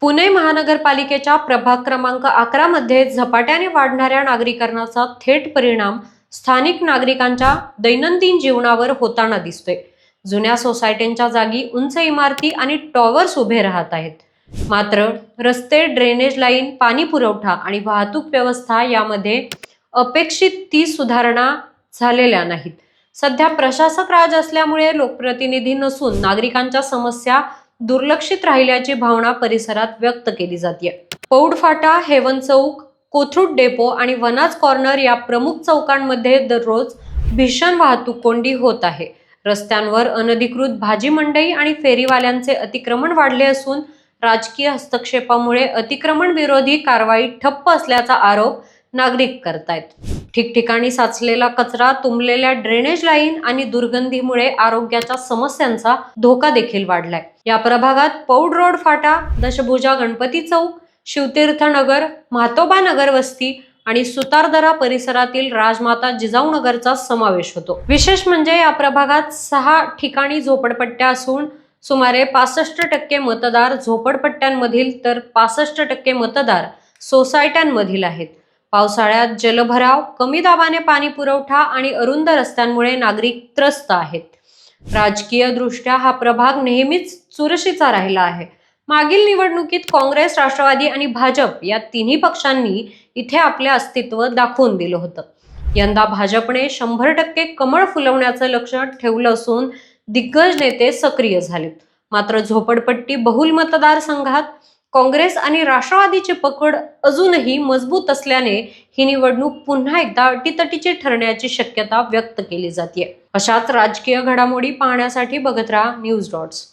पुणे महानगरपालिकेच्या प्रभाग क्रमांक 11 मध्ये झपाट्याने वाढणाऱ्या नागरीकरणाचा थेट परिणाम स्थानिक नागरिकांच्या दैनंदिन जीवनावर होताना दिसतोय। जुन्या सोसायट्यांच्या जागी उंच इमारती आणि टॉवर्स उभे राहत आहेत। मात्र रस्ते, ड्रेनेज लाईन, पाणी पुरवठा आणि वाहतूक व्यवस्था यामध्ये अपेक्षित ती सुधारणा झालेल्या नाहीत। सध्या प्रशासक राज असल्यामुळे लोकप्रतिनिधी नसून नागरिकांच्या समस्या दुर्लक्षित राहिल्याची भावना परिसरात व्यक्त केली जाते। पौड फाटा, हेवन चौक, कोथरूड डेपो आणि वनाज कॉर्नर या प्रमुख चौकांमध्ये दररोज भीषण वाहतूक कोंडी होत आहे। रस्त्यांवर अनधिकृत भाजी मंडई आणि फेरीवाल्यांचे अतिक्रमण वाढले असून राजकीय हस्तक्षेपामुळे अतिक्रमण विरोधी कारवाई ठप्प असल्याचा आरोप नागरिक करतायत। ठिकठिकाणी साचलेला कचरा, तुंबलेल्या ड्रेनेज लाईन आणि दुर्गंधीमुळे आरोग्याच्या समस्यांचा धोका देखील वाढलाय। या प्रभागात पौड रोड फाटा, दशभुजा गणपती चौक, शिवतीर्थ नगर, म्हातोबा नगर वस्ती आणि सुतारदरा परिसरातील राजमाता जिजाऊ नगरचा समावेश होतो। विशेष म्हणजे या प्रभागात 6 ठिकाणी झोपडपट्ट्या असून सुमारे 65% मतदार झोपडपट्ट्यांमधील तर 65% मतदार सोसायट्यांमधील आहेत। पावसाळ्यात जलभराव, कमी दाबाने पाणी पुरवठा आणि अरुंद रस्त्यांमुळे नागरिक त्रस्त आहेत। राजकीय दृष्ट्या हा प्रभाग नेहमीच चुरशीचा राहिला आहे। मागील निवडणुकीत काँग्रेस, राष्ट्रवादी आणि भाजप या तिन्ही पक्षांनी इथे आपले अस्तित्व दाखवून दिलं होतं। यंदा भाजपने 100% कमळ फुलवण्याचं लक्ष ठेवलं असून दिग्गज नेते सक्रिय झालेत। मात्र झोपडपट्टी बहुल मतदारसंघात काँग्रेस आणि राष्ट्रवादीची पकड अजूनही मजबूत असल्याने ही निवडणूक पुन्हा एकदा अटीतटीची ठरण्याची शक्यता व्यक्त केली जाते। अशाच राजकीय घडामोडी पाहण्यासाठी बघत राहा न्यूज डॉट्स।